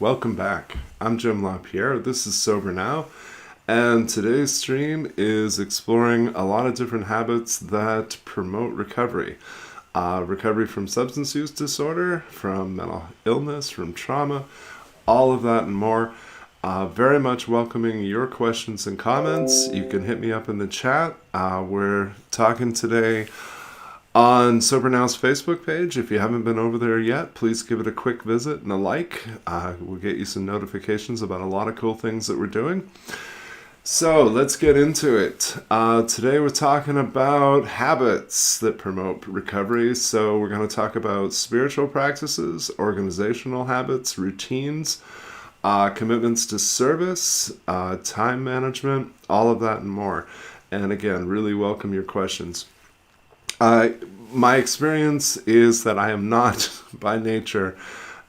welcome back. I'm Jim LaPierre. This is Sober Now, and today's stream is exploring a lot of different habits that promote recovery. Recovery from substance use disorder, from mental illness, from trauma, all of that and more. Very much welcoming your questions and comments. You can hit me up in the chat. We're talking today on Sober Now's Facebook page. If you haven't been over there yet, please give it a quick visit and a like. We'll get you some notifications about a lot of cool things that we're doing. So let's get into it. Today we're talking about habits that promote recovery. So we're going to talk about spiritual practices, organizational habits, routines, commitments to service, time management, all of that and more. And again, really welcome your questions. My experience is that I am not, by nature,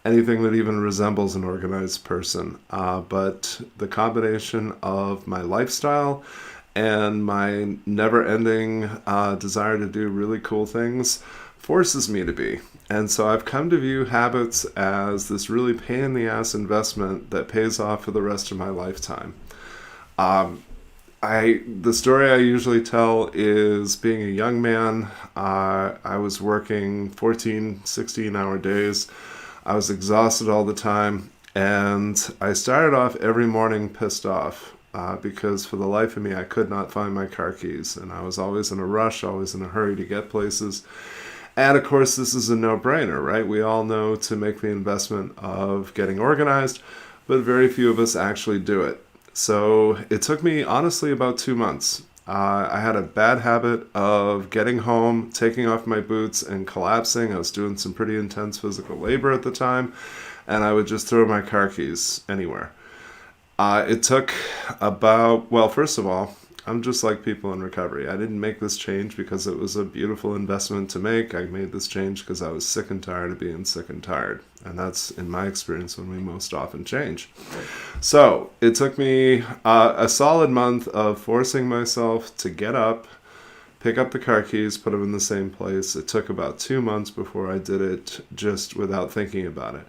anything that even resembles an organized person. But the combination of my lifestyle and my never-ending desire to do really cool things forces me to be. And so I've come to view habits as this really pain-in-the-ass investment that pays off for the rest of my lifetime. The story I usually tell is being a young man. I was working 14, 16-hour days. I was exhausted all the time, and I started off every morning pissed off because for the life of me, I could not find my car keys, and I was always in a rush, always in a hurry to get places. And of course, this is a no-brainer, right? We all know to make the investment of getting organized, but very few of us actually do it. So it took me, honestly, about 2 months. I had a bad habit of getting home, taking off my boots, and collapsing. I was doing some pretty intense physical labor at the time, and I would just throw my car keys anywhere. It took about, well, first of all, I'm just like people in recovery. I didn't make this change because it was a beautiful investment to make. I made this change because I was sick and tired of being sick and tired. And that's, in my experience, when we most often change. So it took me a solid month of forcing myself to get up, pick up the car keys, put them in the same place. It took about 2 months before I did it just without thinking about it.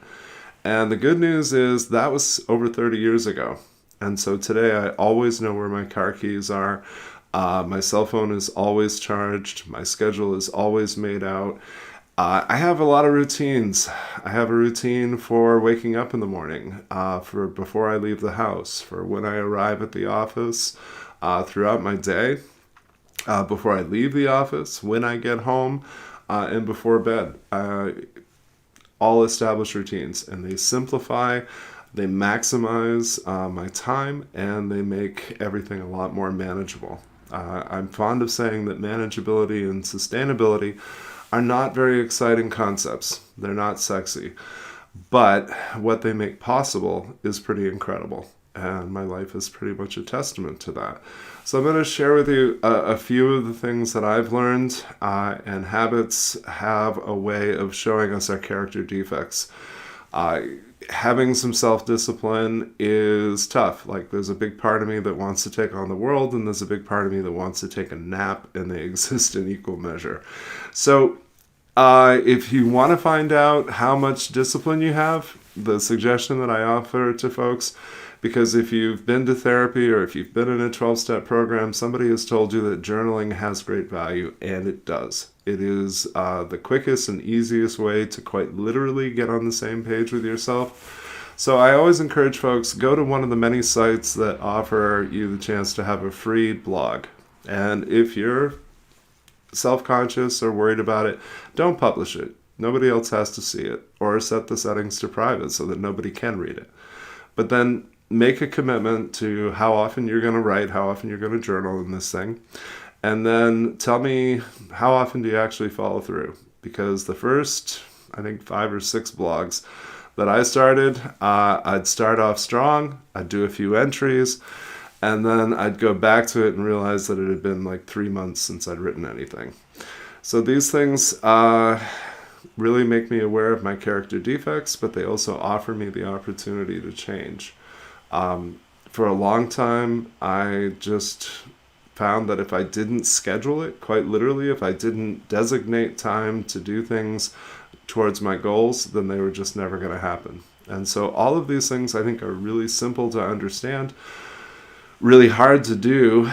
And the good news is that was over 30 years ago. And so today I always know where my car keys are. My cell phone is always charged. My schedule is always made out. I have a lot of routines. I have a routine for waking up in the morning, for before I leave the house, for when I arrive at the office, throughout my day, before I leave the office, when I get home, and before bed. All established routines, and they simplify. They maximize my time, and they make everything a lot more manageable. I'm fond of saying that manageability and sustainability are not very exciting concepts. They're not sexy. But what they make possible is pretty incredible. And my life is pretty much a testament to that. So I'm going to share with you a few of the things that I've learned. And habits have a way of showing us our character defects. Having some self-discipline is tough. Like, there's a big part of me that wants to take on the world, and there's a big part of me that wants to take a nap, and they exist in equal measure. So if you want to find out how much discipline you have, the suggestion that I offer to folks, because if you've been to therapy or if you've been in a 12-step program, somebody has told you that journaling has great value, and it does. It is the quickest and easiest way to quite literally get on the same page with yourself. So I always encourage folks, go to one of the many sites that offer you the chance to have a free blog. And if you're self-conscious or worried about it, don't publish it. Nobody else has to see it, or set the settings to private so that nobody can read it. But then make a commitment to how often you're going to write, how often you're going to journal in this thing. And then tell me, how often do you actually follow through? Because the first, I think, 5 or 6 blogs that I started, I'd start off strong, I'd do a few entries, and then I'd go back to it and realize that it had been like 3 months since I'd written anything. So these things really make me aware of my character defects, but they also offer me the opportunity to change. For a long time, I just found that if I didn't schedule it, quite literally, if I didn't designate time to do things towards my goals, then they were just never going to happen. And so all of these things I think are really simple to understand, really hard to do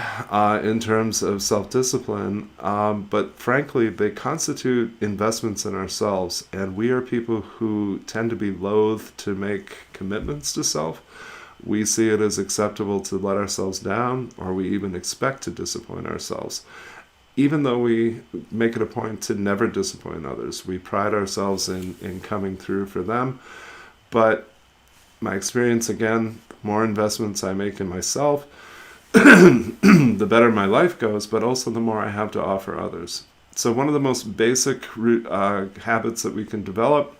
in terms of self-discipline, but frankly, they constitute investments in ourselves, and we are people who tend to be loath to make commitments to self. We see it as acceptable to let ourselves down, or we even expect to disappoint ourselves. Even though we make it a point to never disappoint others, we pride ourselves in coming through for them. But my experience, again, the more investments I make in myself, the better my life goes, but also the more I have to offer others. So one of the most basic habits that we can develop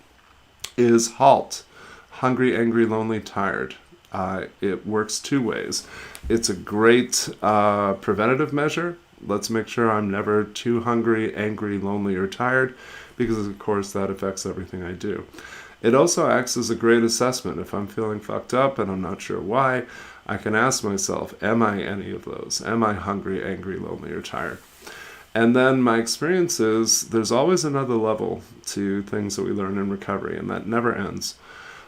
is HALT. Hungry, angry, lonely, tired. It works two ways. It's a great preventative measure. Let's make sure I'm never too hungry, angry, lonely, or tired, because of course that affects everything I do. It also acts as a great assessment. If I'm feeling fucked up and I'm not sure why, I can ask myself, am I any of those? Am I hungry, angry, lonely, or tired? And then my experience is there's always another level to things that we learn in recovery, and that never ends.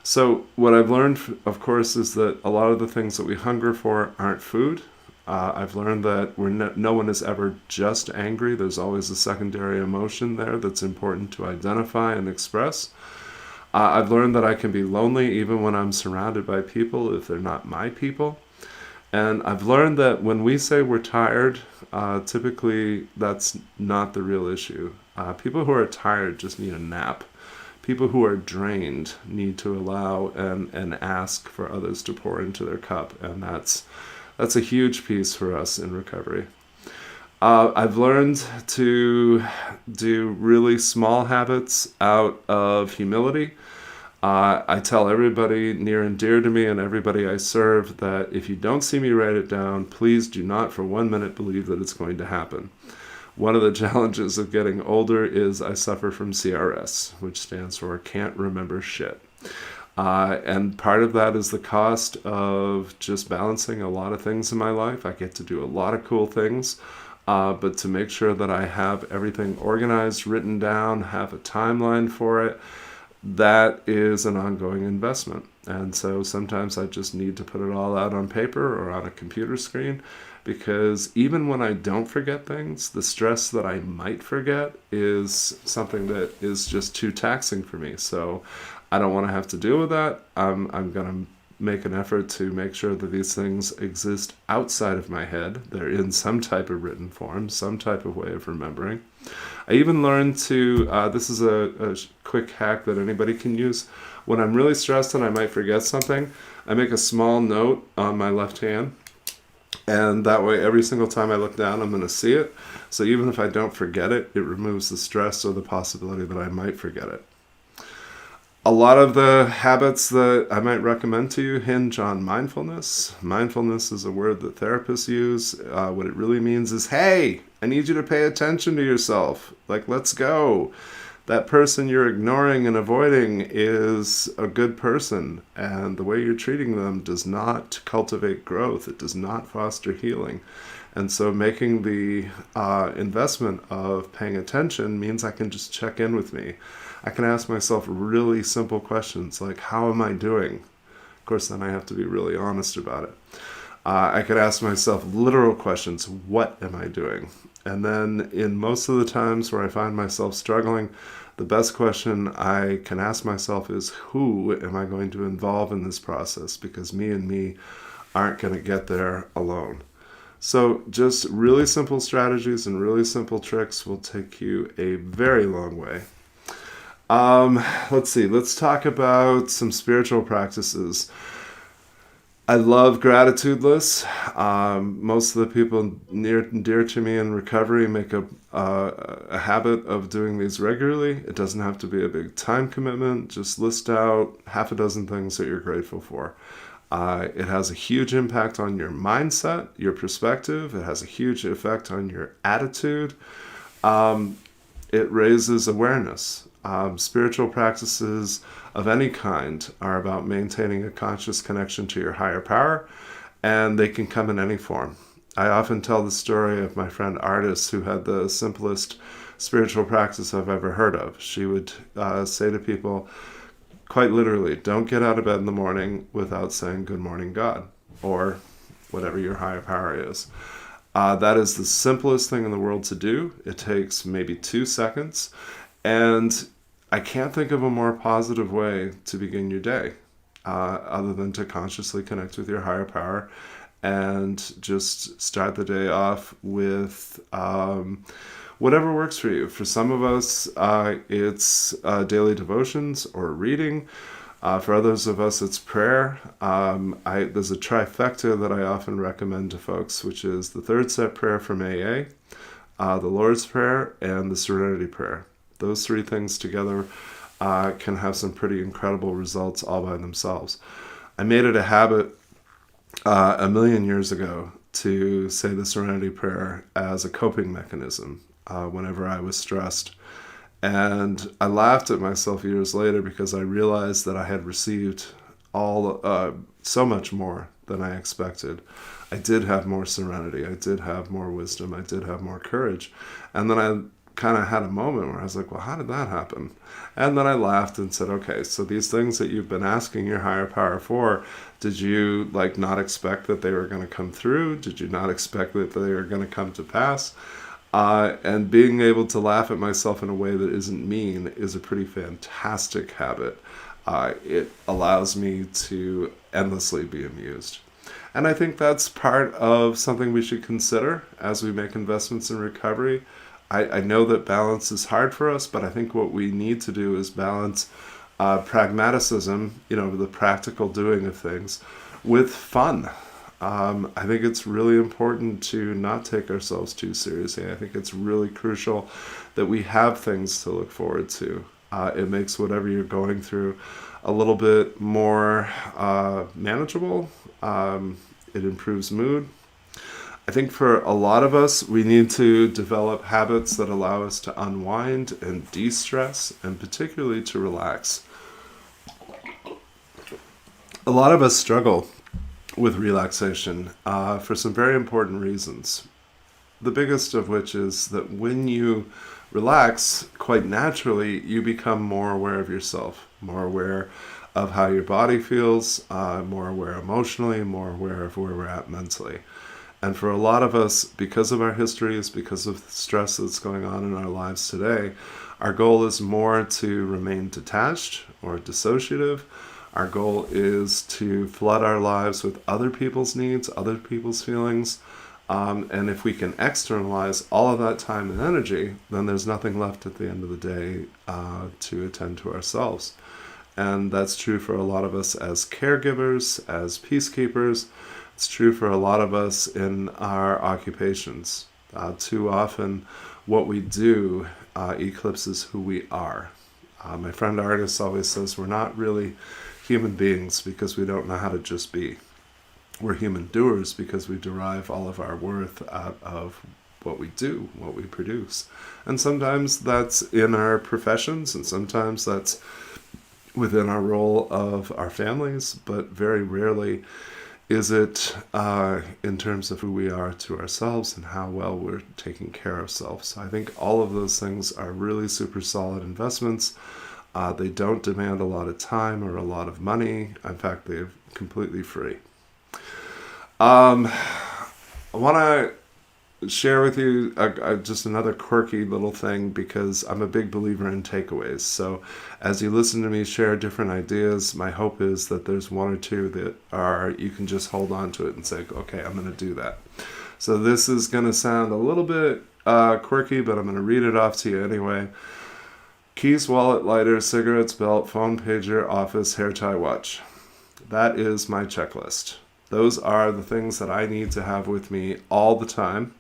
So what I've learned, of course, is that a lot of the things that we hunger for aren't food. I've learned that no one is ever just angry. There's always a secondary emotion there that's important to identify and express. I've learned that I can be lonely even when I'm surrounded by people if they're not my people. And I've learned that when we say we're tired, typically that's not the real issue. People who are tired just need a nap. People who are drained need to allow and ask for others to pour into their cup. And that's a huge piece for us in recovery. I've learned to do really small habits out of humility. I tell everybody near and dear to me and everybody I serve that if you don't see me write it down, please do not for 1 minute believe that it's going to happen. One of the challenges of getting older is I suffer from CRS, which stands for Can't Remember Shit. And part of that is the cost of just balancing a lot of things in my life. I get to do a lot of cool things, but to make sure that I have everything organized, written down, have a timeline for it, that is an ongoing investment. And so sometimes I just need to put it all out on paper or on a computer screen, because even when I don't forget things, the stress that I might forget is something that is just too taxing for me. So I don't want to have to deal with that. I'm going to make an effort to make sure that these things exist outside of my head. They're in some type of written form, some type of way of remembering. I even learned to, this is a quick hack that anybody can use. When I'm really stressed and I might forget something, I make a small note on my left hand. And that way, every single time I look down, I'm going to see it. So even if I don't forget it, it removes the stress or the possibility that I might forget it. A lot of the habits that I might recommend to you hinge on mindfulness. Mindfulness is a word that therapists use. What it really means is, hey, I need you to pay attention to yourself. Like, let's go. That person you're ignoring and avoiding is a good person, and the way you're treating them does not cultivate growth. It does not foster healing. And so making the investment of paying attention means I can just check in with me. I can ask myself really simple questions like, how am I doing? Of course, then I have to be really honest about it. I could ask myself literal questions. What am I doing? And then in most of the times where I find myself struggling, the best question I can ask myself is, who am I going to involve in this process? Because me and me aren't going to get there alone. So just really simple strategies and really simple tricks will take you a very long way. Let's see. Let's talk about some spiritual practices. I love gratitude lists. Most of the people near and dear to me in recovery make a habit of doing these regularly. It doesn't have to be a big time commitment. Just list out half a dozen things that you're grateful for. It has a huge impact on your mindset, your perspective. It has a huge effect on your attitude. It raises awareness. Spiritual practices of any kind are about maintaining a conscious connection to your higher power, and they can come in any form. I often tell the story of my friend Artis, who had the simplest spiritual practice I've ever heard of. She would say to people, Quite literally, don't get out of bed in the morning without saying good morning, God, or whatever your higher power is. That is the simplest thing in the world to do. It takes maybe 2 seconds. And I can't think of a more positive way to begin your day other than to consciously connect with your higher power and just start the day off with whatever works for you. For some of us, it's daily devotions or reading. For others of us, it's prayer. There's a trifecta that I often recommend to folks, which is the third step prayer from AA, the Lord's Prayer, and the Serenity Prayer. Those 3 things together can have some pretty incredible results all by themselves. I made it a habit a million years ago to say the Serenity Prayer as a coping mechanism whenever I was stressed. And I laughed at myself years later because I realized that I had received so much more than I expected. I did have more serenity. I did have more wisdom. I did have more courage. And then I kind of had a moment where I was like, well, how did that happen? And then I laughed and said, okay, so these things that you've been asking your higher power for, did you not expect that they were going to come through? Did you not expect that they were going to come to pass? And being able to laugh at myself in a way that isn't mean is a pretty fantastic habit. It allows me to endlessly be amused. And I think that's part of something we should consider as we make investments in recovery. I know that balance is hard for us, but I think what we need to do is balance pragmaticism, the practical doing of things, with fun. I think it's really important to not take ourselves too seriously. I think it's really crucial that we have things to look forward to. It makes whatever you're going through a little bit more manageable. It improves mood. I think for a lot of us, we need to develop habits that allow us to unwind and de-stress, and particularly to relax. A lot of us struggle with relaxation for some very important reasons. The biggest of which is that when you relax, quite naturally, you become more aware of yourself, more aware of how your body feels, more aware emotionally, more aware of where we're at mentally. And for a lot of us, because of our histories, because of the stress that's going on in our lives today, our goal is more to remain detached or dissociative. Our goal is to flood our lives with other people's needs, other people's feelings. And if we can externalize all of that time and energy, then there's nothing left at the end of the day to attend to ourselves. And that's true for a lot of us as caregivers, as peacekeepers. It's true for a lot of us in our occupations. Too often, what we do eclipses who we are. My friend artist always says we're not really human beings because we don't know how to just be. We're human doers because we derive all of our worth out of what we do, what we produce. And sometimes that's in our professions, and sometimes that's within our role of our families, but very rarely is it in terms of who we are to ourselves and how well we're taking care of ourselves. So I think all of those things are really super solid investments. They don't demand a lot of time or a lot of money. In fact, they're completely free. I want to share with you just another quirky little thing because I'm a big believer in takeaways. So as you listen to me share different ideas, my hope is that there's one or two that you can just hold on to it and say, okay, I'm going to do that. So this is going to sound a little bit quirky, but I'm going to read it off to you anyway. Keys, wallet, lighter, cigarettes, belt, phone, pager, office, hair tie, watch. That is my checklist. Those are the things that I need to have with me all the time.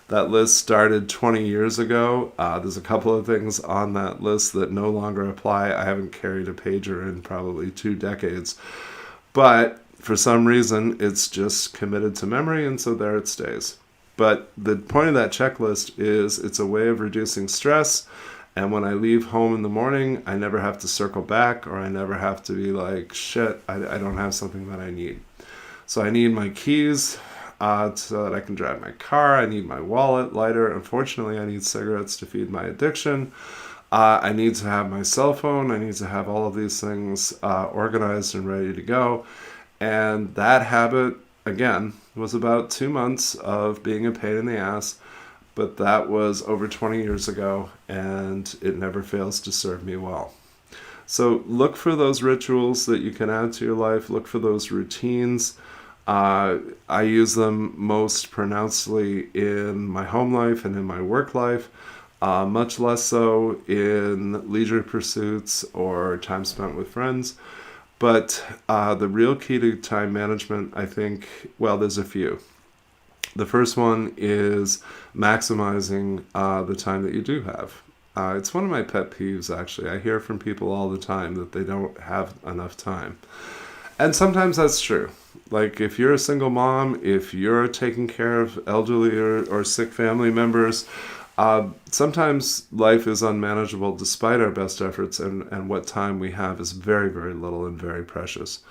That list started 20 years ago. There's a couple of things on that list that no longer apply. I haven't carried a pager in probably 2 decades. But for some reason, it's just committed to memory, and so there it stays. But the point of that checklist is it's a way of reducing stress. And when I leave home in the morning, I never have to circle back, or I never have to be like, shit, I don't have something that I need. So I need my keys so that I can drive my car. I need my wallet, lighter. Unfortunately, I need cigarettes to feed my addiction. I need to have my cell phone. I need to have all of these things organized and ready to go. And that habit, again, was about 2 months of being a pain in the ass. But that was over 20 years ago, and it never fails to serve me well. So look for those rituals that you can add to your life. Look for those routines. I use them most pronouncedly in my home life and in my work life, much less so in leisure pursuits or time spent with friends. But the real key to time management, I think, well, there's a few. The first one is maximizing the time that you do have. It's one of my pet peeves, actually. I hear from people all the time that they don't have enough time. And sometimes that's true. Like if you're a single mom, if you're taking care of elderly or sick family members, sometimes life is unmanageable despite our best efforts, and what time we have is very, very little and very precious.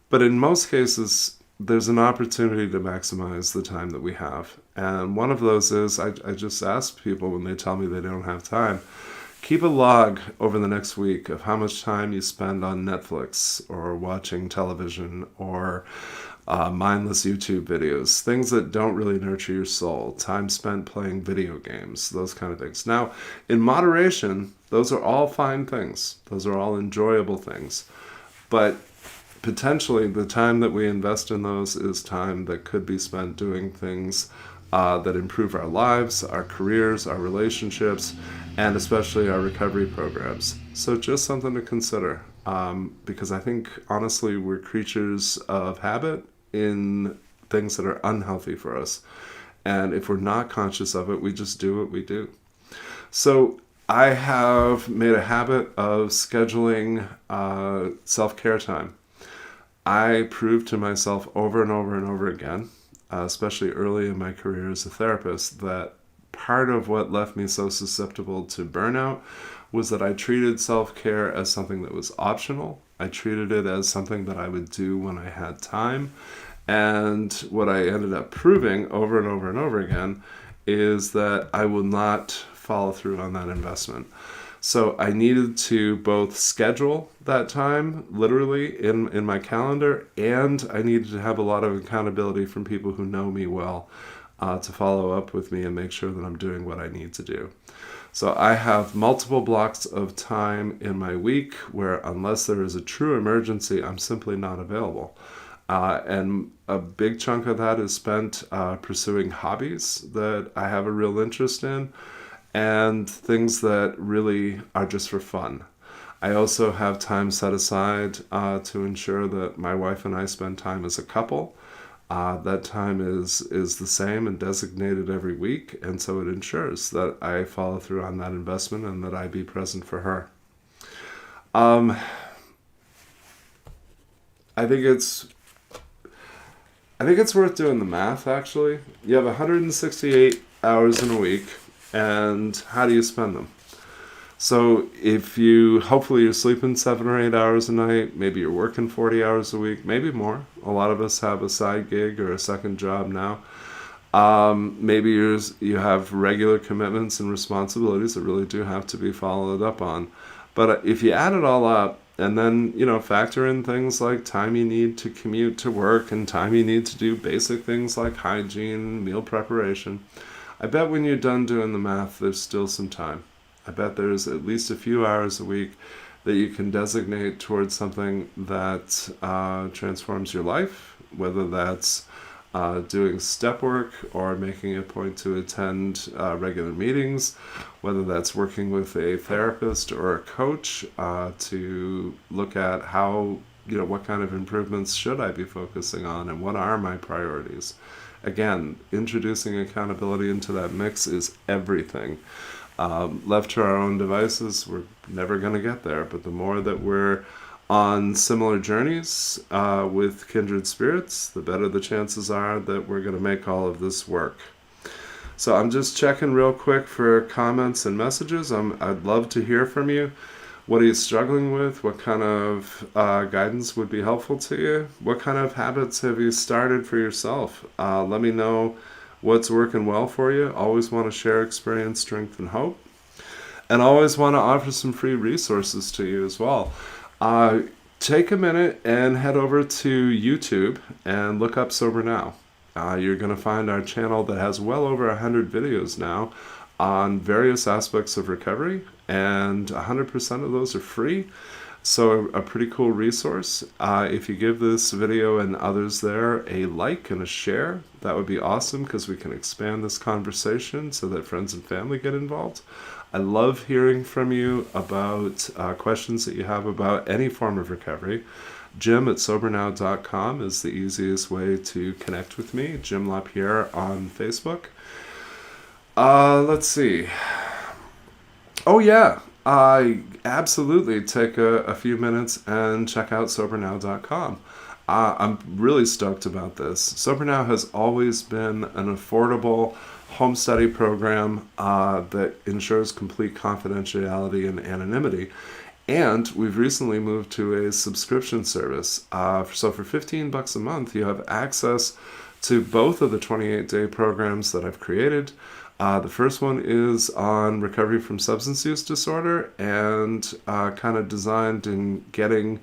But in most cases, there's an opportunity to maximize the time that we have. And one of those is I just ask people when they tell me they don't have time, keep a log over the next week of how much time you spend on Netflix or watching television or mindless YouTube videos, things that don't really nurture your soul, time spent playing video games, those kind of things. Now, in moderation, those are all fine things. Those are all enjoyable things. But potentially the time that we invest in those is time that could be spent doing things that improve our lives, our careers, our relationships, and especially our recovery programs. So just something to consider, because I think, honestly, we're creatures of habit in things that are unhealthy for us. And if we're not conscious of it, we just do what we do. So I have made a habit of scheduling self-care time. I proved to myself over and over and over again, especially early in my career as a therapist, that part of what left me so susceptible to burnout was that I treated self-care as something that was optional. I treated it as something that I would do when I had time. And what I ended up proving over and over and over again is that I will not follow through on that investment. So I needed to both schedule that time literally in my calendar, and I needed to have a lot of accountability from people who know me well to follow up with me and make sure that I'm doing what I need to do. So I have multiple blocks of time in my week where, unless there is a true emergency, I'm simply not available. And a big chunk of that is spent pursuing hobbies that I have a real interest in, and things that really are just for fun. I also have time set aside to ensure that my wife and I spend time as a couple. That time is the same and designated every week, and so it ensures that I follow through on that investment and that I be present for her. I think it's worth doing the math, actually. You have 168 hours in a week, and how do you spend them? So hopefully you're sleeping 7 or 8 hours a night, maybe you're working 40 hours a week, maybe more. A lot of us have a side gig or a second job now. Maybe you have regular commitments and responsibilities that really do have to be followed up on. But if you add it all up, and then, factor in things like time you need to commute to work and time you need to do basic things like hygiene, meal preparation, I bet when you're done doing the math, there's still some time. I bet there's at least a few hours a week that you can designate towards something that transforms your life, whether that's doing step work or making a point to attend regular meetings, whether that's working with a therapist or a coach to look at how, what kind of improvements should I be focusing on and what are my priorities. Again, introducing accountability into that mix is everything. Left to our own devices, we're never going to get there, but the more that we're on similar journeys with kindred spirits, the better the chances are that we're going to make all of this work. So I'm just checking real quick for comments and messages. I'd love to hear from you. What are you struggling with? What kind of guidance would be helpful to you? What kind of habits have you started for yourself? Let me know what's working well for you. Always want to share experience, strength, and hope. And I always want to offer some free resources to you as well. Uh, Take a minute and head over to YouTube and look up Sober Now. You're going to find our channel that has well over 100 videos now on various aspects of recovery, and 100% of those are free. So a pretty cool resource. If you give this video and others there a like and a share, that would be awesome, because we can expand this conversation so that friends and family get involved. I love hearing from you about questions that you have about any form of recovery. Jim@sobernow.com is the easiest way to connect with me. Jim LaPierre on Facebook. Let's see. Oh yeah, absolutely take a few minutes and check out sobernow.com. I'm really stoked about this. SoberNow has always been an affordable home study program that ensures complete confidentiality and anonymity. And we've recently moved to a subscription service. So for $15 a month, you have access to both of the 28-day programs that I've created. The first one is on recovery from substance use disorder, and kind of designed in getting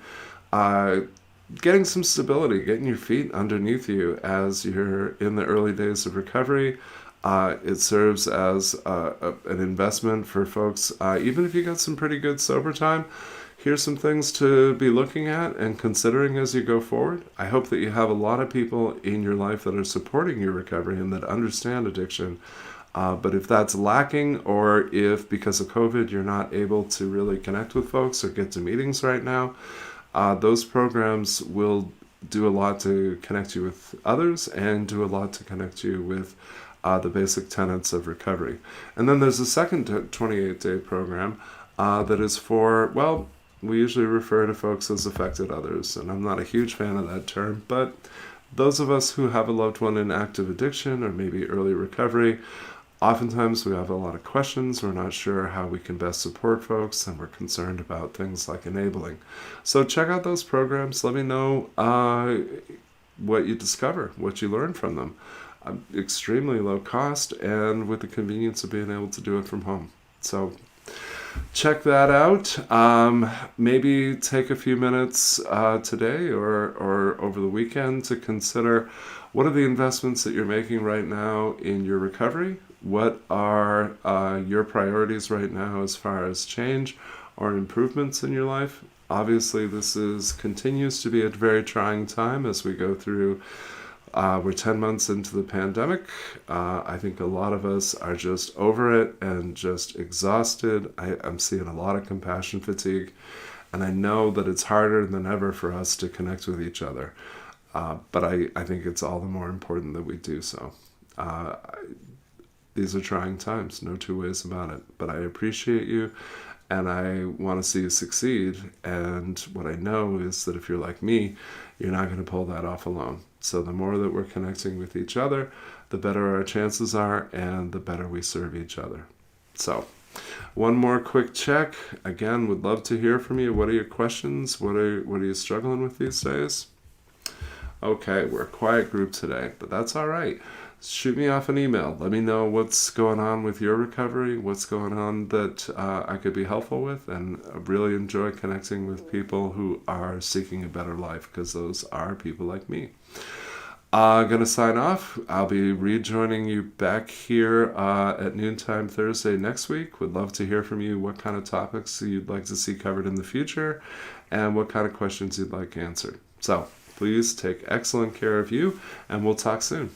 some stability, getting your feet underneath you as you're in the early days of recovery. It serves as an investment for folks, even if you got some pretty good sober time. Here's some things to be looking at and considering as you go forward. I hope that you have a lot of people in your life that are supporting your recovery and that understand addiction. But if that's lacking, or if because of COVID you're not able to really connect with folks or get to meetings right now, those programs will do a lot to connect you with others and do a lot to connect you with the basic tenets of recovery. And then there's a second 28-day program that is for, well, we usually refer to folks as affected others, and I'm not a huge fan of that term, but those of us who have a loved one in active addiction or maybe early recovery, oftentimes we have a lot of questions. We're not sure how we can best support folks, and we're concerned about things like enabling. So check out those programs. Let me know what you discover, what you learn from them. Extremely low cost and with the convenience of being able to do it from home. So check that out. Maybe take a few minutes today or over the weekend to consider, what are the investments that you're making right now in your recovery? What are your priorities right now as far as change or improvements in your life? Obviously, this continues to be a very trying time as we go through. We're 10 months into the pandemic. I think a lot of us are just over it and just exhausted. I'm seeing a lot of compassion fatigue, and I know that it's harder than ever for us to connect with each other. But I think it's all the more important that we do so. These are trying times, no two ways about it. But I appreciate you, and I want to see you succeed. And what I know is that if you're like me, you're not going to pull that off alone. So the more that we're connecting with each other, the better our chances are, and the better we serve each other. So one more quick check. Again, would love to hear from you. What are your questions? What are you struggling with these days? Okay, we're a quiet group today, but that's all right. Shoot me off an email. Let me know what's going on with your recovery, what's going on that I could be helpful with, and I really enjoy connecting with people who are seeking a better life, because those are people like me. Going to sign off. I'll be rejoining you back here at noontime Thursday next week. Would love to hear from you what kind of topics you'd like to see covered in the future and what kind of questions you'd like answered. So please take excellent care of you, and we'll talk soon.